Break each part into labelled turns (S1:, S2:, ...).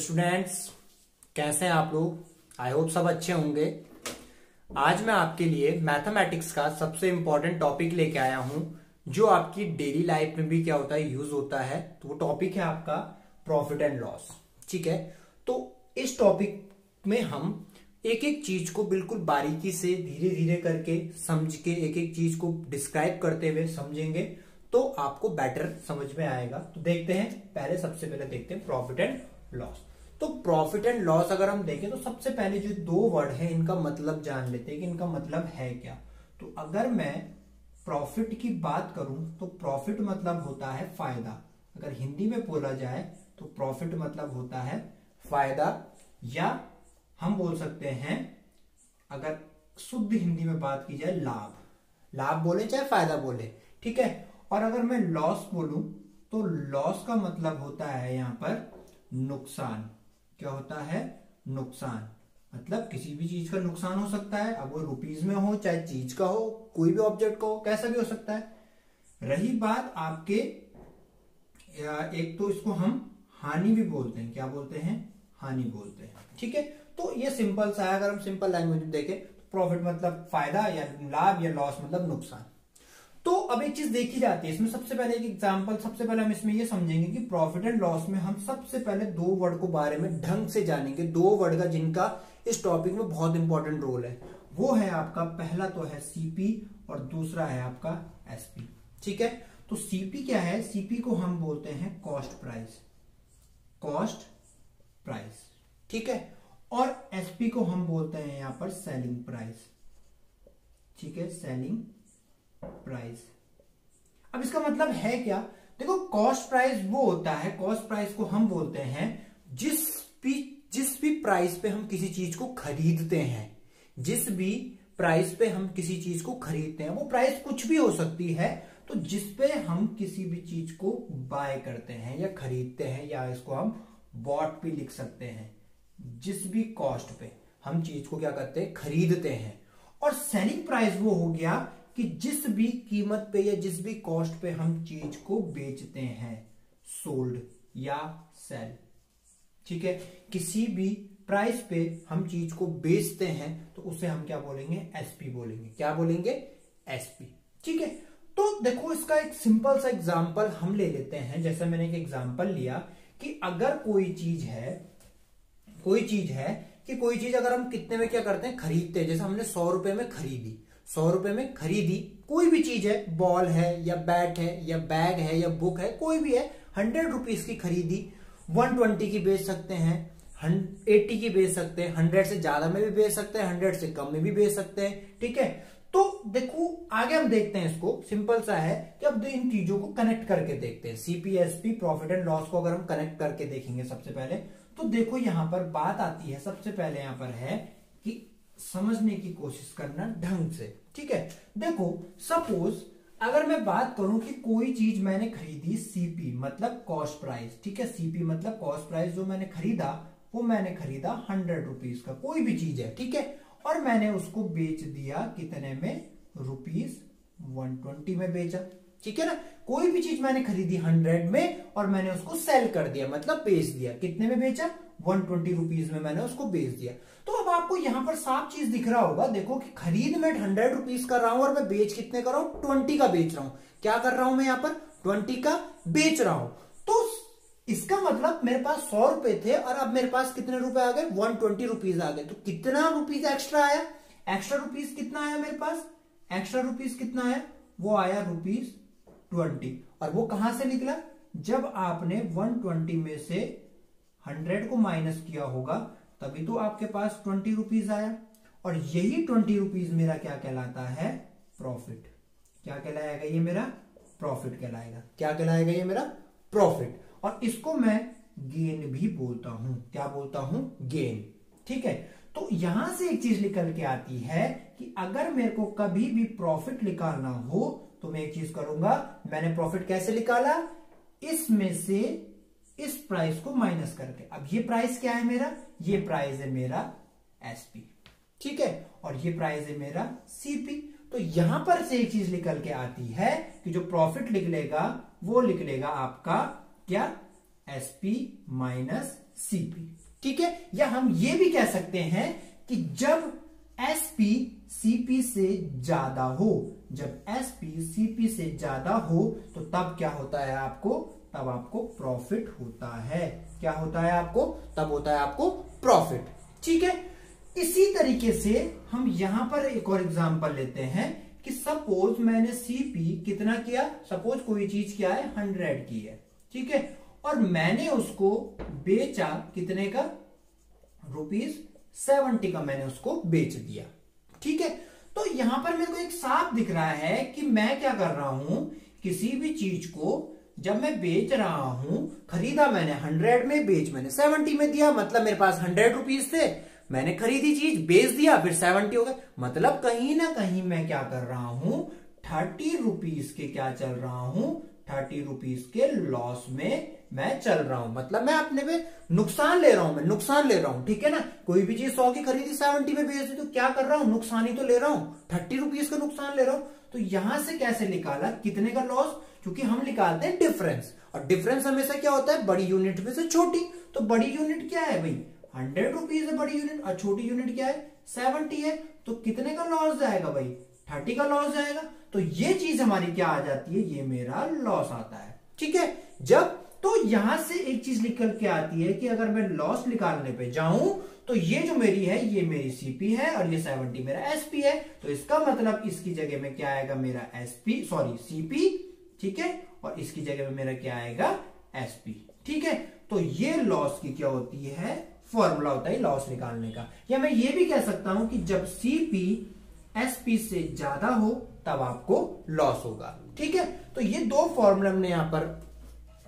S1: Students, कैसे हैं आप लोग। आई होप सब अच्छे होंगे। आज मैं आपके लिए मैथमेटिक्स का सबसे इंपॉर्टेंट टॉपिक लेके आया हूं जो आपकी डेली लाइफ में भी क्या होता है, यूज होता है। तो वो टॉपिक है आपका प्रॉफिट एंड लॉस। ठीक है, तो इस टॉपिक में हम एक एक चीज को बिल्कुल बारीकी से धीरे धीरे करके समझ के एक एक चीज को डिस्क्राइब करते हुए समझेंगे तो आपको बेटर समझ में आएगा। तो देखते हैं, पहले सबसे पहले देखते हैं प्रॉफिट एंड लॉस। तो प्रॉफिट एंड लॉस अगर हम देखें तो सबसे पहले जो दो वर्ड है इनका मतलब जान लेते हैं कि इनका मतलब है क्या। तो अगर मैं प्रॉफिट की बात करूं तो प्रॉफिट मतलब होता है फायदा। अगर हिंदी में बोला जाए तो प्रॉफिट मतलब होता है फायदा, या हम बोल सकते हैं अगर शुद्ध हिंदी में बात की जाए लाभ। लाभ बोले चाहे फायदा बोले, ठीक है। और अगर मैं लॉस बोलूं तो लॉस का मतलब होता है यहां पर नुकसान। क्या होता है? नुकसान। मतलब किसी भी चीज का नुकसान हो सकता है, अब वो रुपीज में हो चाहे चीज का हो, कोई भी ऑब्जेक्ट का हो, कैसा भी हो सकता है। रही बात आपके एक तो इसको हम हानि भी बोलते हैं। क्या बोलते हैं? हानि बोलते हैं। ठीक है, तो ये सिंपल सा है। अगर हम सिंपल लैंग्वेज में देखें तो प्रॉफिट मतलब फायदा या लाभ, या लॉस मतलब नुकसान। तो अब एक चीज देखी जाती है इसमें। सबसे पहले एक एग्जांपल, सबसे पहले हम इसमें ये समझेंगे कि प्रॉफिट एंड लॉस में हम सबसे पहले दो वर्ड को बारे में ढंग से जानेंगे। दो वर्ड का जिनका इस टॉपिक में बहुत इंपॉर्टेंट रोल है। वो है आपका, पहला तो है सीपी और दूसरा है आपका एसपी। ठीक है, तो सीपी क्या है? सीपी को हम बोलते हैं कॉस्ट प्राइस। कॉस्ट प्राइस, ठीक है। और एसपी को हम बोलते हैं यहां पर सेलिंग प्राइस। ठीक है, सेलिंग प्राइस। अब इसका मतलब है क्या? देखो, कॉस्ट प्राइस वो होता है, कॉस्ट प्राइस को हम बोलते हैं जिस भी प्राइस पे हम किसी चीज को खरीदते हैं, जिस भी प्राइस पे हम किसी चीज को खरीदते हैं, वो प्राइस कुछ भी हो सकती है। तो जिस पे हम किसी भी चीज को बाय करते हैं या खरीदते हैं, या इसको हम बॉट भी लिख सकते हैं, जिस भी कॉस्ट पे हम चीज को क्या करते हैं, खरीदते हैं। और सेलिंग प्राइस वो हो गया कि जिस भी कीमत पे या जिस भी कॉस्ट पे हम चीज को बेचते हैं, सोल्ड या सेल। ठीक है, किसी भी प्राइस पे हम चीज को बेचते हैं तो उसे हम क्या बोलेंगे? एसपी बोलेंगे। क्या बोलेंगे? एसपी। ठीक है, तो देखो इसका एक सिंपल सा एग्जांपल हम ले लेते हैं। जैसे मैंने एक एग्जांपल लिया कि अगर कोई चीज है कि कोई चीज अगर हम कितने में क्या करते हैं, खरीदते हैं। जैसे हमने 100 रुपए में खरीदी, 100 रुपए में खरीदी कोई भी चीज है, बॉल है या बैट है या बैग है या बुक है, कोई भी है। 100 रुपीज की खरीदी, 120 की बेच सकते हैं, 80 की बेच सकते हैं, 100 से ज्यादा में भी बेच सकते हैं, 100 से कम में भी बेच सकते हैं। ठीक है, तो देखो आगे हम देखते हैं। इसको सिंपल सा है कि अब इन चीजों को कनेक्ट करके देखते हैं। सीपीएसपी, प्रॉफिट एंड लॉस को अगर हम कनेक्ट करके देखेंगे सबसे पहले, तो देखो यहां पर बात आती है। सबसे पहले यहां पर है कि समझने की कोशिश करना ढंग से। ठीक है, देखो सपोज अगर मैं बात करूं कि कोई चीज मैंने खरीदी, सीपी मतलब कॉस्ट प्राइस। ठीक है, सीपी मतलब कॉस्ट प्राइस। जो मैंने खरीदा वो मैंने खरीदा 100 रुपीज का, कोई भी चीज है। ठीक है, और मैंने उसको बेच दिया कितने में? रुपीज 120 में बेचा। ठीक है ना, कोई भी चीज मैंने खरीदी 100 में और मैंने उसको सेल कर दिया, मतलब बेच दिया। कितने में बेचा? 120 रुपीज में मैंने उसको बेच दिया। तो अब आपको यहां पर साफ चीज दिख रहा होगा। देखो कि खरीद मैं 100 रुपीज कर रहा हूं और मैं बेच कितने कर रहा हूं? 20 का बेच रहा हूं। क्या कर रहा हूं मैं यहां पर? 20 का बेच रहा हूं। तो इसका मतलब मेरे पास 100 रुपए थे और अब मेरे पास कितने रुपए आ गए? 120 रुपीज आ गए। तो कितना रुपीज एक्स्ट्रा आया? एक्स्ट्रा रुपीज कितना आया मेरे पास? एक्स्ट्रा रुपीज कितना आया? वो आया रुपीज 20। और वो कहां से निकला? जब आपने 120 में से 100 को माइनस किया होगा तभी तो आपके पास 20 रुपीज आया। और यही 20 रुपीज मेरा क्या कहलाता है? प्रॉफिट। क्या कहलाएगा ये? मेरा प्रॉफिट कहलाएगा। क्या कहलाएगा ये? मेरा प्रॉफिट। और इसको मैं गेन भी बोलता हूं। क्या बोलता हूं? गेन। ठीक है, तो यहां से एक चीज निकल के आती है कि अगर मेरे को कभी भी प्रॉफिट निकालना हो तो मैं एक चीज करूंगा। मैंने प्रॉफिट कैसे निकाला? इसमें से इस प्राइस को माइनस करके। अब ये प्राइस क्या है मेरा? ये प्राइस है मेरा एसपी। ठीक है, और ये प्राइस है मेरा सीपी। तो यहां पर से एक चीज निकल के आती है कि जो प्रॉफिट निकलेगा वो निकलेगा आपका क्या? SP minus CP. ठीक है, या हम ये भी कह सकते हैं कि जब एसपी सीपी से ज्यादा हो, जब एसपी सीपी से ज्यादा हो तो तब क्या होता है आपको, तब आपको प्रॉफिट होता है। क्या होता है आपको, तब होता है आपको प्रॉफिट। ठीक है, इसी तरीके से हम यहां पर एक और एग्जांपल लेते हैं कि सपोज मैंने सीपी कितना किया, सपोज कोई चीज क्या है 100 की है, ठीक है, और मैंने उसको बेचा कितने का, ₹70 का मैंने उसको बेच दिया। ठीक है, तो यहां पर मेरे को एक साफ दिख रहा है कि मैं क्या कर रहा हूं, किसी भी चीज को जब मैं बेच रहा हूं, खरीदा मैंने 100 में, बेच मैंने 70 में दिया, मतलब मेरे पास ₹100 थे, मैंने खरीदी चीज, बेच दिया, फिर 70 हो गए, मतलब कहीं ना कहीं मैं क्या कर रहा हूं, ₹30 के क्या चल रहा हूं, ₹30 के लॉस में मैं चल रहा हूं, मतलब मैं अपने पे नुकसान ले रहा हूं, मैं नुकसान ले रहा हूं। ठीक है ना, कोई भी चीज 100 की खरीदी 70 में बेच दी तो क्या कर रहा हूं, नुकसान ही तो ले रहा हूं, ₹30 का नुकसान ले रहा हूं। तो यहां से कैसे निकाला, कितने का लॉस, क्योंकि हम निकालते हैं डिफरेंस, और डिफरेंस हमेशा क्या होता है, बड़ी यूनिट में से छोटी। तो बड़ी यूनिट क्या है भाई, ₹100 है बड़ी यूनिट, और छोटी यूनिट क्या है 70 है, तो कितने का लॉस जाएगा भाई, 30 का लॉस जाएगा। तो ये चीज हमारी क्या आ जाती है, ये मेरा लॉस आता है। ठीक है, जब तो यहां से एक चीज निकल के आती है कि अगर मैं लॉस निकालने पे जाऊं तो ये जो मेरी है ये मेरी सीपी है और ये 70 मेरा एसपी है, तो इसका मतलब इसकी जगह में क्या आएगा, मेरा एसपी सॉरी सीपी। ठीक है, और इसकी जगह में मेरा क्या आएगा, एसपी। ठीक है, तो ये लॉस की क्या होती है, फॉर्मूला होता है लॉस निकालने का। या मैं ये भी कह सकता हूं कि जब सीपी एसपी से ज्यादा हो तब आपको लॉस होगा। ठीक है, तो ये दो फॉर्मूला हमने यहां पर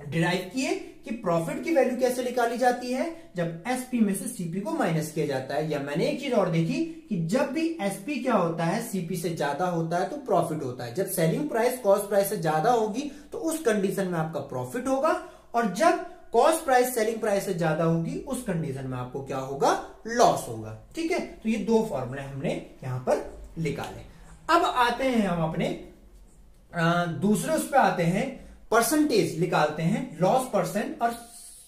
S1: डिराइव किए कि प्रॉफिट की वैल्यू कैसे निकाली जाती है, जब एसपी में से सीपी को माइनस किया जाता है। या मैंने एक चीज और देखी कि जब भी एसपी क्या होता है, सीपी से ज्यादा होता है तो प्रॉफिट होता है। जब सेलिंग प्राइस कॉस्ट प्राइस से ज्यादा होगी तो उस कंडीशन में आपका प्रॉफिट होगा, और जब कॉस्ट प्राइस सेलिंग प्राइस से ज्यादा होगी उस कंडीशन में आपको क्या होगा, लॉस होगा। ठीक है, तो ये दो फॉर्मूले हमने यहां पर निकाले। अब आते हैं हम अपने दूसरे उस पे आते हैं, परसेंटेज निकालते हैं, लॉस परसेंट और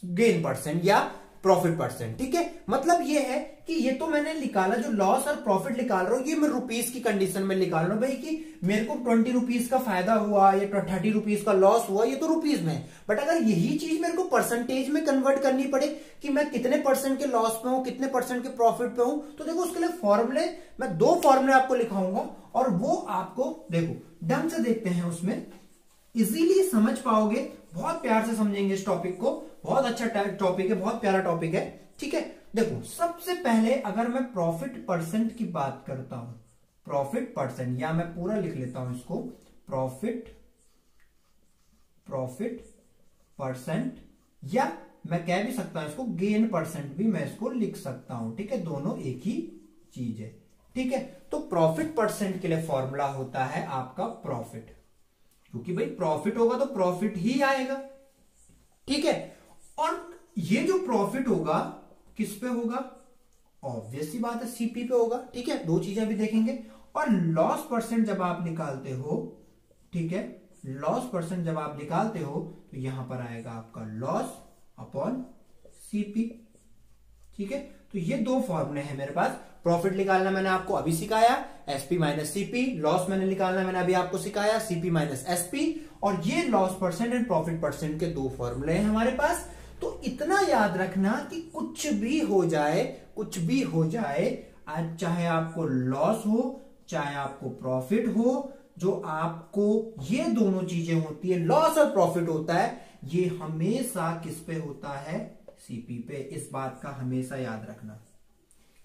S1: गेन परसेंट या प्रॉफिट परसेंट। ठीक है, मतलब ये है कि ये तो मैंने निकाला, जो लॉस और प्रॉफिट निकाल रहा हूं ये मैं रुपीस की कंडीशन में निकाल रहा हूं भाई, कि मेरे को ₹20 का फायदा हुआ या ₹30 का लॉस हुआ, ये तो रुपीस में। बट अगर यही चीज मेरे को परसेंटेज में कन्वर्ट करनी पड़े कि मैं कितने परसेंट के लॉस पे हूं, कितने परसेंट के प्रॉफिट पे हूं, तो देखो उसके लिए फॉर्मूले, मैं दो फॉर्मूले आपको लिखाऊंगा और वो आपको देखो ढंग से देखते हैं, उसमें इजीली समझ पाओगे, बहुत प्यार से समझेंगे इस टॉपिक को। बहुत अच्छा टॉपिक है, बहुत प्यारा टॉपिक है। ठीक है, देखो सबसे पहले अगर मैं प्रॉफिट परसेंट की बात करता हूं, प्रॉफिट परसेंट, या मैं पूरा लिख लेता हूं इसको, प्रॉफिट परसेंट, या मैं कह भी सकता हूं इसको गेन परसेंट भी मैं इसको लिख सकता हूं। ठीक है, दोनों एक ही चीज है। ठीक है, तो प्रॉफिट परसेंट के लिए फॉर्मूला होता है आपका प्रॉफिट, क्योंकि भाई प्रॉफिट होगा तो प्रॉफिट ही आएगा। ठीक है, और ये जो प्रॉफिट होगा किस पे होगा, ऑब्वियस सी बात है सीपी पे होगा। ठीक है, दो चीजें भी देखेंगे। और लॉस परसेंट जब आप निकालते हो, ठीक है, लॉस परसेंट जब आप निकालते हो तो यहां पर आएगा आपका लॉस अपॉन सीपी। ठीक है, तो ये दो फॉर्मूले हैं मेरे पास। प्रॉफिट निकालना मैंने आपको अभी सिखाया, एसपी माइनस सीपी। लॉस मैंने निकालना मैंने अभी आपको सिखाया, सीपी माइनस एसपी। और ये loss percent and profit percent के दो फॉर्मूले हैं हमारे पास। तो इतना याद रखना कि कुछ भी हो जाए, कुछ भी हो जाए, आज चाहे आपको लॉस हो चाहे आपको प्रॉफिट हो, जो आपको ये दोनों चीजें होती है, लॉस और प्रॉफिट होता है, ये हमेशा किस पे होता है, सीपी पे। इस बात का हमेशा याद रखना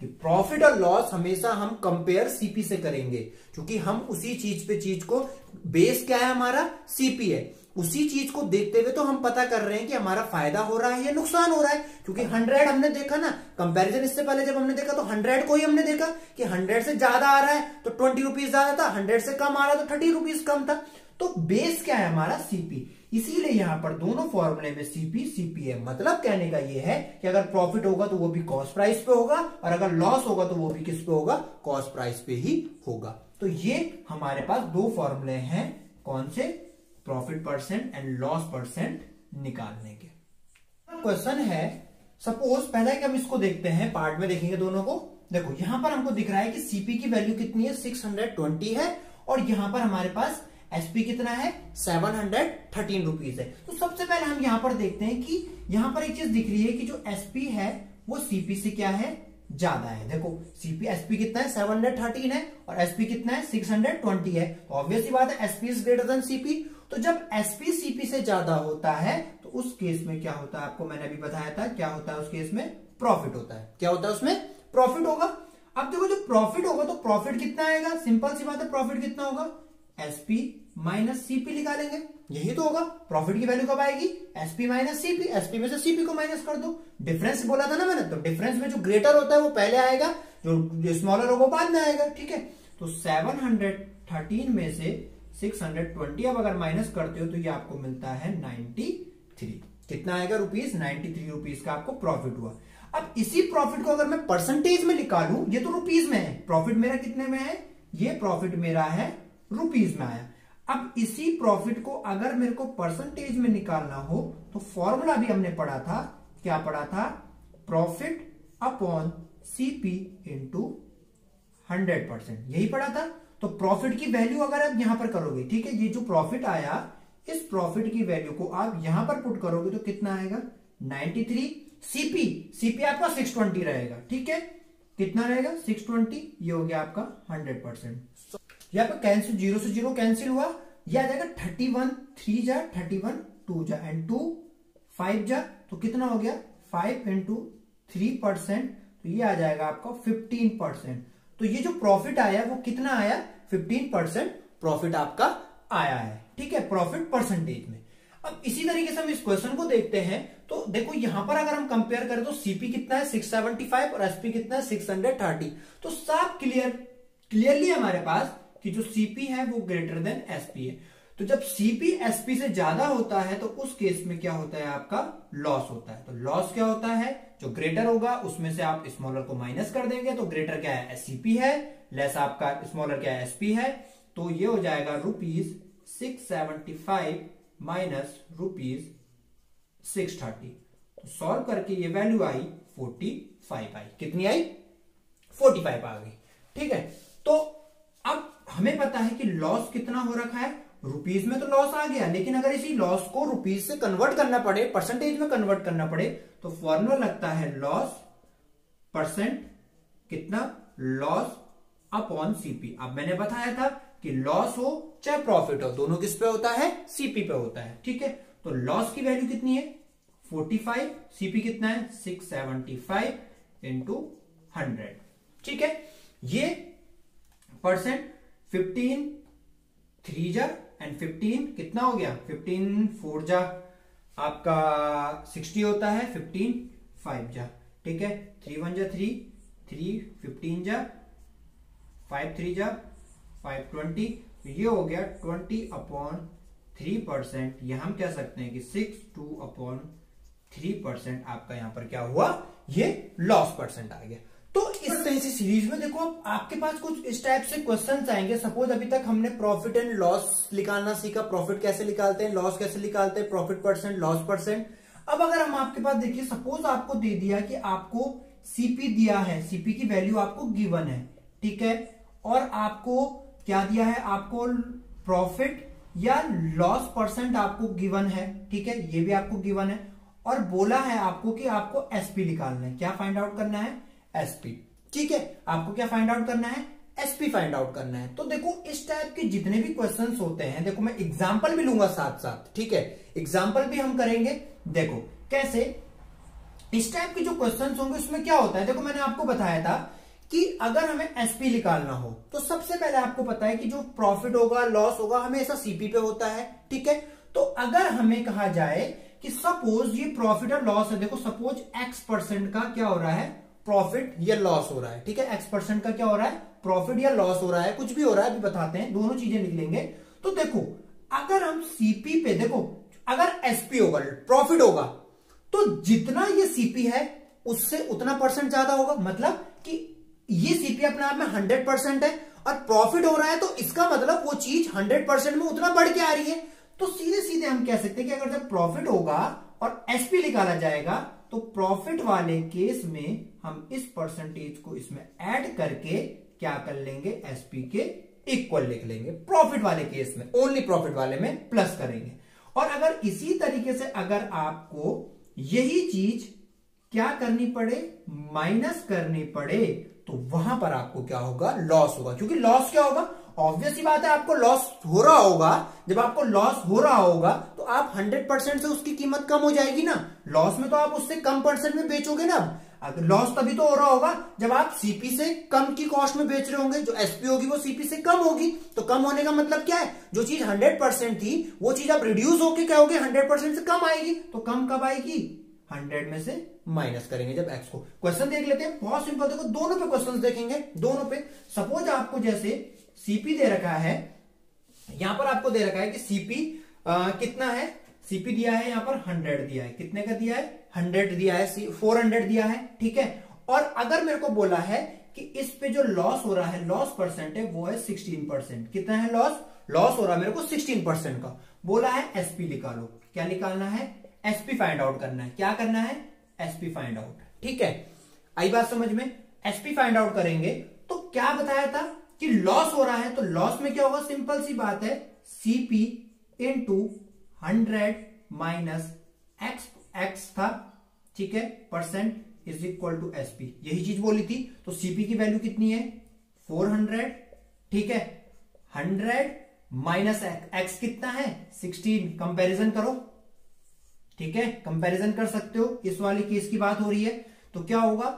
S1: कि प्रॉफिट और लॉस हमेशा हम कंपेयर सीपी से करेंगे, क्योंकि हम उसी चीज पे, चीज को बेस क्या है हमारा, सीपी है, उसी चीज को देखते हुए तो हम पता कर रहे हैं कि हमारा फायदा हो रहा है या नुकसान हो रहा है। क्योंकि 100 हमने देखा ना, कंपैरिजन इससे पहले जब हमने देखा तो 100 को ही हमने देखा कि 100 से ज्यादा आ रहा है तो ₹20 ज्यादा था, 100 से कम आ रहा है तो ₹30 कम था। तो बेस क्या है हमारा, सीपी। इसीलिए यहां पर दोनों फॉर्मूले में सीपी सीपी है। मतलब कहने का यह है कि अगर प्रॉफिट होगा तो वो भी कॉस्ट प्राइस पे होगा, और अगर लॉस होगा तो वो भी किस पे होगा, कॉस्ट प्राइस पे ही होगा। तो ये हमारे पास दो फॉर्मूले हैं, कौन से, profit percent and loss percent निकालने के। क्वेश्चन है सपोज पहले कि हम इसको देखते हैं, पार्ट में देखेंगे दोनों को। देखो यहां पर हमको दिख रहा है कि सीपी की वैल्यू कितनी है, 620 है, और यहां पर हमारे पास एसपी कितना है, 713 रुपीज है। तो सबसे पहले हम यहां पर देखते हैं कि यहां पर एक चीज दिख रही है कि जो एसपी है वो सीपी से क्या है, ज्यादा है। देखो सीपी एसपी कितना है, 713 है, और एसपी कितना है, 620 है। तो ऑब्वियस सी बात है SP is greater than CP. तो जब एसपी सीपी से ज्यादा होता है तो उस केस में क्या होता है, आपको मैंने अभी बताया था क्या होता है उस केस में, प्रॉफिट होता है। क्या होता है उसमें, प्रॉफिट होगा। अब देखो जो प्रॉफिट होगा तो प्रॉफिट कितना आएगा, सिंपल सी बात है, प्रॉफिट कितना होगा, एसपी माइनस सीपी निकालेंगे, यही तो होगा। प्रॉफिट की वैल्यू कब आएगी, एसपी माइनस सीपी, एसपी में से सीपी को माइनस कर दो। डिफरेंस बोला था ना मैंने, तो डिफरेंस में जो ग्रेटर होता है वो पहले आएगा, जो स्मॉलर होगा वो बाद में आएगा, ठीक है। तो 713 में से 620 अब अगर माइनस करते हो तो ये आपको मिलता है 93। कितना आएगा रुपीस, 93 रुपीस का आपको प्रॉफिट हुआ। अब इसी प्रॉफिट को अगर मैं परसेंटेज में निकालूं, ये तो रुपीस में है, प्रॉफिट मेरा कितने में है, ये प्रॉफिट मेरा है रुपीस में आया। अब इसी प्रॉफिट को अगर मेरे को परसेंटेज में निकालना हो तो फॉर्मूला भी हमने पढ़ा था, क्या पढ़ा था, प्रॉफिट अपॉन सीपी इंटू 100%, यही पढ़ा था। तो प्रॉफिट की वैल्यू अगर आप यहां पर करोगे, ठीक है, ये जो प्रॉफिट आया इस प्रॉफिट की वैल्यू को आप यहां पर पुट करोगे तो कितना आएगा, 93। सीपी आपका 620 रहेगा, ठीक है, कितना रहेगा 620, ये हो गया आपका 100%। यहाँ पर कैंसिल, 0 से 0 कैंसिल हुआ, यह आ जाएगा 31 3 जा 31 2 जा एंड 2 5 जा, तो कितना हो गया 5 इंटू 3%, तो ये आ जाएगा आपका 15%। तो ये जो प्रॉफिट आया वो कितना आया, 15% प्रॉफिट आपका आया है, ठीक है, प्रॉफिट परसेंटेज में। अब इसी तरीके से हम इस क्वेश्चन को देखते हैं। तो देखो यहां पर अगर हम कंपेयर करें तो सीपी कितना है 675 और एसपी कितना है 630। तो साफ क्लियरली हमारे पास कि जो सीपी है वो ग्रेटर देन एसपी है। तो जब सीपी एसपी से ज्यादा होता है तो उस केस में क्या होता है, आपका लॉस होता है। तो लॉस क्या होता है, जो ग्रेटर होगा उसमें से आप स्मॉलर को माइनस कर देंगे, तो ग्रेटर क्या है, सीपी है, लेस आपका स्मॉलर क्या है, एसपी है। तो ये हो जाएगा रुपीज 675 माइनस रुपीज 630। तो सॉल्व करके ये वैल्यू आई 45 आई, कितनी आई, 45 आ गई, ठीक है। तो अब हमें पता है कि लॉस कितना हो रखा है, रुपीज में तो लॉस आ गया, लेकिन अगर इसी लॉस को रुपीज से कन्वर्ट करना पड़े, परसेंटेज में कन्वर्ट करना पड़े, तो फॉर्मूला लगता है लॉस परसेंट कितना, लॉस अपॉन सीपी। अब मैंने बताया था कि लॉस हो चाहे प्रॉफिट हो, दोनों किस पे होता है, सीपी पे होता है, ठीक है। तो लॉस की वैल्यू कितनी है 45, सीपी कितना है 675 इंटू 100, ठीक है। ये परसेंट 15 3 जा एंड 15 कितना हो गया, 15 4 जा आपका 60 होता है, 15 5 जा, ठीक है, 3 1 जा 3 3 15 जा 5 3 जा 5 20, ये हो गया 20/3%। यह हम कह सकते हैं कि 62/3% आपका यहां पर क्या हुआ, ये लॉस परसेंट आ गया। तो इस तरह से सीरीज में देखो आपके पास कुछ इस टाइप से क्वेश्चंस आएंगे। सपोज अभी तक हमने प्रॉफिट एंड लॉस निकालना सीखा, प्रॉफिट कैसे निकालते हैं, लॉस कैसे निकालते हैं, प्रॉफिट परसेंट, लॉस परसेंट। अब अगर हम आपके पास देखिए, सपोज आपको दे दिया कि आपको सीपी दिया है, सीपी की वैल्यू आपको गिवन है, ठीक है, और आपको क्या दिया है, आपको प्रॉफिट या लॉस परसेंट आपको गिवन है, ठीक है, ये भी आपको गिवन है, और बोला है आपको कि आपको एसपी निकालना है, क्या फाइंड आउट करना है, एसपी, ठीक है, आपको क्या फाइंड आउट करना है, एसपी फाइंड आउट करना है। तो देखो इस टाइप के जितने भी क्वेश्चंस होते हैं, देखो मैं एग्जांपल भी लूंगा साथ साथ, ठीक है, एग्जांपल भी हम करेंगे। देखो कैसे इस टाइप के जो क्वेश्चंस होंगे उसमें क्या होता है, देखो मैंने आपको बताया था कि अगर हमें एसपी निकालना हो तो सबसे पहले आपको पता है कि जो प्रॉफिट होगा लॉस होगा हमेशा सीपी पे होता है, ठीक है। तो अगर हमें कहा जाए कि सपोज ये प्रॉफिट और लॉस है, देखो सपोज x% का क्या हो रहा है, प्रॉफिट या लॉस हो रहा है, ठीक है, x% का क्या हो रहा है, प्रॉफिट या लॉस हो रहा है, कुछ भी हो रहा है, अभी बताते हैं, दोनों चीजें निकलेंगे। तो देखो अगर हम सीपी पे, देखो अगर एसपी होगा, प्रॉफिट होगा, तो जितना ये सीपी है उससे उतना परसेंट ज्यादा होगा, मतलब कि ये सीपी अपने आप में 100% है और प्रॉफिट हो रहा है, तो इसका मतलब वो चीज 100% में उतना बढ़ के आ रही है। तो सीधे सीधे हम कह सकते हैं कि अगर जब प्रॉफिट होगा और एसपी निकाला जाएगा तो प्रॉफिट वाले केस में हम इस परसेंटेज को इसमें ऐड करके क्या कर लेंगे, एसपी के इक्वल लिख लेंगे। प्रॉफिट वाले केस में, ओनली प्रॉफिट वाले में प्लस करेंगे। और अगर इसी तरीके से अगर आपको यही चीज क्या करनी पड़े, माइनस करनी पड़े, तो वहां पर आपको क्या होगा, लॉस होगा। क्योंकि लॉस क्या होगा, ऑब्वियस ही बात है, आपको लॉस हो रहा होगा। जब आपको लॉस हो रहा होगा तो आप 100% से उसकी कीमत कम हो जाएगी ना। लॉस में तो आप उससे कम परसेंट में बेचोगे ना। अगर लॉस तभी तो हो रहा होगा जब आप सीपी से कम की कॉस्ट में बेच रहे होंगे। जो एसपी होगी वो सीपी से कम होगी। तो कम होने का मतलब क्या है, जो चीज 100% थी वो चीज आप रिड्यूस होके क्या होगी, 100% से कम आएगी। तो कम कब आएगी, 100 में से माइनस करेंगे जब एक्स को। क्वेश्चन देख लेते हैं, बहुत सिंपल। देखो दोनों पे क्वेश्चन देखेंगे, दोनों पे। सपोज आपको जैसे सीपी दे रखा है, यहां पर आपको दे रखा है कि सीपी कितना है, सीपी दिया है यहां पर 100 दिया है। कितने का दिया है, 100 दिया है, 400 दिया है, ठीक है। और अगर मेरे को बोला है कि इस पे जो लॉस हो रहा है, लॉस परसेंट है वो है 16%। कितना है लॉस, लॉस हो रहा है मेरे को 16% का। बोला है एसपी निकालो। क्या निकालना है, एसपी फाइंड आउट करना है। क्या करना है, एसपी फाइंड आउट, ठीक है। आई बात समझ में, एसपी फाइंड आउट करेंगे तो क्या बताया था कि लॉस हो रहा है। तो लॉस में क्या होगा, सिंपल सी बात है, सीपी इंटू 100 माइनस एक्स था, ठीक है, percent is equal to SP. यही चीज बोली थी। तो सीपी की वैल्यू कितनी है, 400, ठीक है। 100 माइनस एक्स कितना है, 16। कंपैरिजन करो, ठीक है, कंपैरिजन कर सकते हो। इस वाली केस की बात हो रही है तो क्या होगा,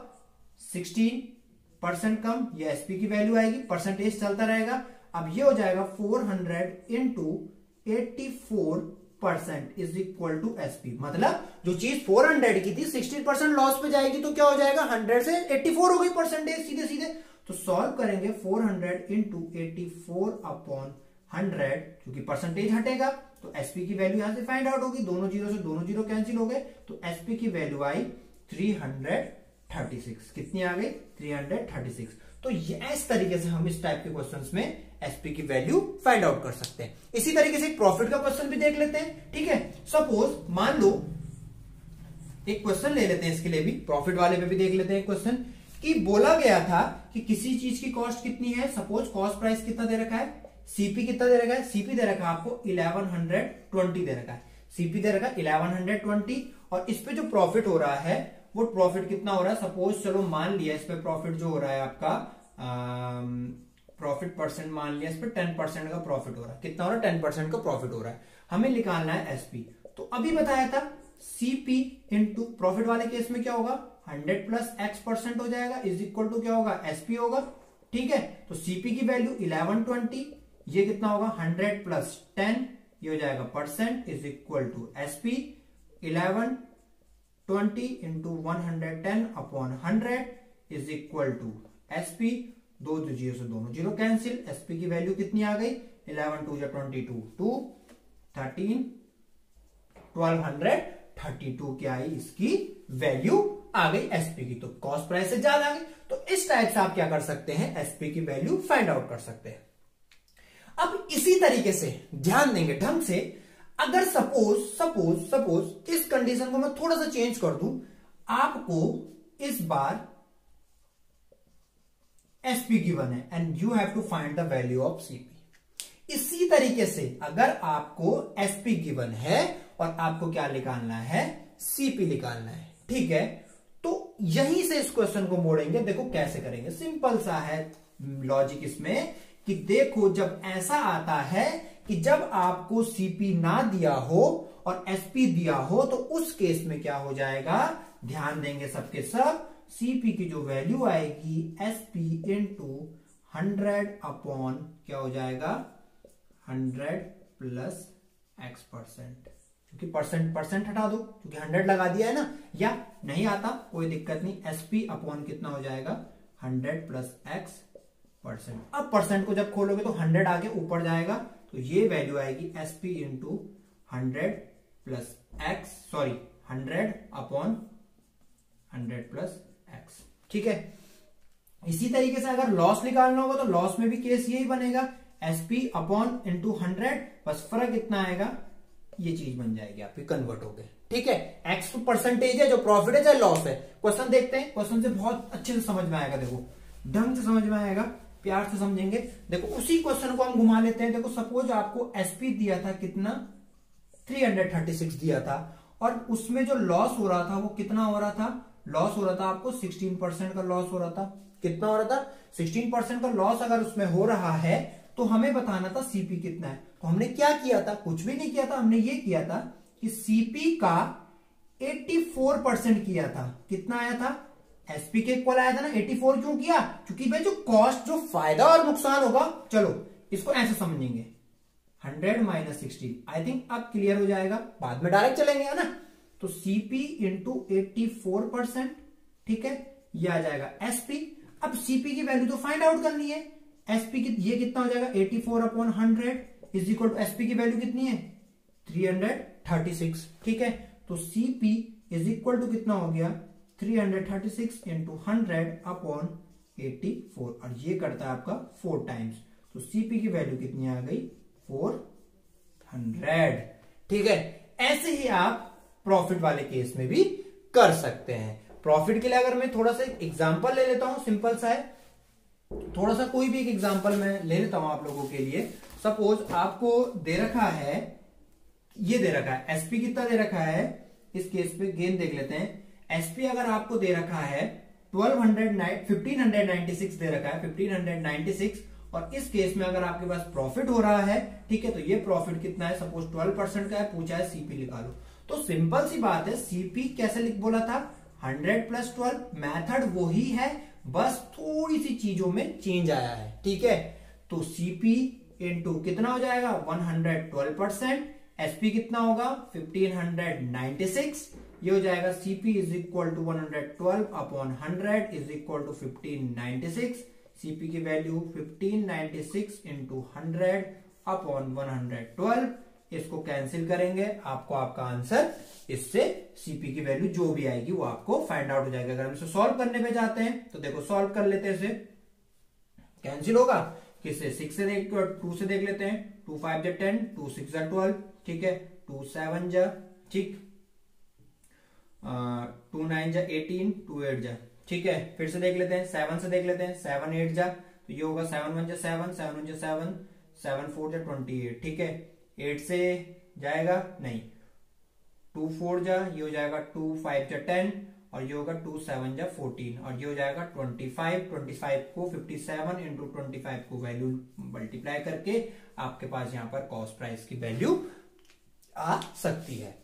S1: 16% कम, ये एसपी की वैल्यू आएगी, परसेंटेज चलता रहेगा। अब ये हो जाएगा 400 into 84% is equal to SP. मतलब जो चीज 400 की थी 16% लॉस पे जाएगी तो क्या हो जाएगा, 100 से 84 हो गई परसेंटेज सीधे सीधे। तो सॉल्व करेंगे 400 इंटू 84 अपॉन 100, क्योंकि परसेंटेज हटेगा तो एसपी की वैल्यू यहां से फाइंड आउट होगी। दोनों जीरो से दोनों जीरो कैंसिल हो गए तो एसपी की वैल्यू आई 336। कितनी आ गई, 336। तो इस तरीके से हम इस टाइप के क्वेश्चंस में एसपी की वैल्यू फाइंड आउट कर सकते हैं। इसी तरीके से प्रॉफिट का क्वेश्चन भी देख लेते हैं, ठीक है। सपोज मान लो एक क्वेश्चन ले लेते हैं, इसके लिए भी प्रॉफिट वाले पे भी देख लेते हैं क्वेश्चन। कि बोला गया था कि किसी चीज की कॉस्ट कितनी है, सपोज कॉस्ट प्राइस कितना दे रखा है, सीपी कितना दे रखा है, सीपी दे रखा है आपको 1120 दे रखा है। सीपी दे रखा है 1120 और इस पे जो प्रॉफिट हो रहा है वो प्रॉफिट कितना हो रहा है, सपोज चलो मान लिया इस पे प्रॉफिट जो हो रहा है आपका प्रॉफिट परसेंट मान लिया, इस पे 10% का प्रॉफिट हो रहा है। कितना हो रहा है, 10% का प्रॉफिट हो रहा है। हमें निकालना है एसपी। तो अभी बताया था सीपी इंटू प्रॉफिट वाले केस में क्या होगा, 100 प्लस x% हो जाएगा इज इक्वल टू क्या होगा, एसपी होगा, ठीक है। तो सीपी की वैल्यू 1120, ये कितना होगा 100 प्लस 10, ये हो जाएगा percent is equal to SP. 1120 into 110 upon 100 is equal to SP. दो जीरो से दोनों जीरो कैंसिल, एसपी की वैल्यू कितनी आ गई, 11 2 22 2 13 1232 क्या आई, इसकी वैल्यू आ गई एसपी की। तो कॉस्ट प्राइस से ज्यादा आ गई। तो इस टाइप से आप क्या कर सकते हैं, एसपी की वैल्यू फाइंड आउट कर सकते हैं। अब इसी तरीके से ध्यान देंगे ढंग से, अगर सपोज इस कंडीशन को मैं थोड़ा सा चेंज कर दूं, आपको इस बार एसपी गिवन है and you have to find the value of CP. इसी तरीके से अगर आपको एसपी गिवन है और आपको क्या निकालना है, सीपी निकालना है, ठीक है। तो यहीं से इस क्वेश्चन को मोड़ेंगे। देखो कैसे करेंगे, सिंपल सा है लॉजिक इसमें कि देखो जब ऐसा आता है कि जब आपको सीपी ना दिया हो और एसपी दिया हो तो उस केस में क्या हो जाएगा, ध्यान देंगे सबके सब, सीपी की जो वैल्यू आएगी एसपी इंटू 100 अपॉन क्या हो जाएगा 100 प्लस x%, क्योंकि परसेंट हटा दो क्योंकि 100 लगा दिया है ना, या नहीं आता कोई दिक्कत नहीं, एसपी अपॉन कितना हो जाएगा 100 प्लस x%। अब परसेंट को जब खोलोगे तो 100 आगे ऊपर जाएगा तो ये वैल्यू आएगी SP into 100 plus x 100 upon 100 plus x, ठीक है। इसी तरीके से अगर लॉस निकालना होगा तो लॉस में भी केस यही बनेगा, एसपी अपॉन इंटू 100, बस फर्क इतना आएगा ये चीज बन जाएगी आपकी, कन्वर्ट हो गए। ठीक है, एक्स तो परसेंटेज है, जो प्रॉफिट है चाहे लॉस है। क्वेश्चन देखते हैं, क्वेश्चन से बहुत अच्छे से समझ में आएगा, देखो ढंग से समझ में आएगा, प्यार से समझेंगे। देखो उसी क्वेश्चन को हम घुमा लेते हैं। देखो सपोज आपको एसपी दिया था कितना, 336 दिया था, और उसमें जो लॉस हो रहा था वो कितना हो रहा था, लॉस हो रहा था आपको 16% का लॉस हो रहा था। कितना हो रहा था, 16% का लॉस अगर उसमें हो रहा है तो हमें बताना था सीपी कितना है। तो हमने क्या किया था, कुछ भी नहीं किया था, हमने ये किया था कि सीपी का 84% किया था। कितना आया था, एसपी के इक्वल आया था ना, 84 क्यों किया, क्योंकि भाई जो कॉस्ट, जो फायदा और नुकसान होगा, चलो इसको ऐसे समझेंगे, 100 माइनस 16, आई थिंक अब क्लियर हो जाएगा, बाद में डायरेक्ट चलेंगे, है ना। तो सीपी इंटू 84%, ठीक है, ये आ जाएगा एसपी। अब सीपी की वैल्यू तो फाइंड आउट करनी है, एसपी की ये कितना हो जाएगा, 84 upon 100 is equal to SP की वैल्यू कितनी है, 336। ठीक है, तो सीपी इज इक्वल टू कितना हो गया, 336 इंटू 100 अपॉन 84, और ये करता है आपका 4 टाइम्स। तो सीपी की वैल्यू कितनी आ गई, 400। ठीक है, ऐसे ही आप प्रॉफिट वाले केस में भी कर सकते हैं। प्रॉफिट के लिए अगर मैं थोड़ा सा एग्जांपल ले लेता हूं, सिंपल सा है, थोड़ा सा कोई भी एक एग्जांपल मैं ले लेता हूं आप लोगों के लिए। सपोज आपको दे रखा है, ये दे रखा है एसपी कितना दे रखा है, इस केस पे गेन देख लेते हैं। एसपी अगर आपको दे रखा है 1596 दे रखा है, 1596, और इस केस में अगर आपके पास प्रॉफिट हो रहा है, ठीक है, तो ये प्रॉफिट कितना है, सपोज 12% का है, पूछा है सीपी निकालो। तो सिंपल सी बात है, सीपी कैसे लिख बोला था, 100 प्लस 12, मैथड वही है, बस थोड़ी सी चीजों में चेंज आया है। ठीक है, तो सीपी इंटू कितना हो जाएगा, 112%, एसपी कितना होगा 1596, ये हो जाएगा CP is equal to 112 upon 100 is equal to 1596। CP की वैल्यू 1596 इंटू 100 अपॉन 112, इसको कैंसिल करेंगे, आपको आपका आंसर, इससे सीपी की वैल्यू जो भी आएगी वो आपको फाइंड आउट हो जाएगा। अगर हम इसे सॉल्व करने पे जाते हैं तो देखो सॉल्व कर लेते हैं, इसे कैंसिल होगा, किससे, 6 से देख, 2 से देख लेते हैं, 2 5 जा 10, 2 6 जा 12, ठीक है, 2 7 जा, ठीक, 2 9 जा 18, 2 8 जा, ठीक है, फिर से देख लेते हैं, 7 से देख लेते हैं, 7 8 जा, तो ये होगा 7 1 जा 7, 7 1 जा 7, 7 4 जा 28, ठीक है, 8 से जाएगा नहीं, 2 4 जा, ये हो जाएगा 2 5 जा 10, और ये होगा 2 7 जा 14, और ये हो जाएगा 25। 25 को 57 इंटू 25 को वैल्यू मल्टीप्लाई करके आपके पास यहाँ पर कॉस्ट प्राइस की वैल्यू आ सकती है।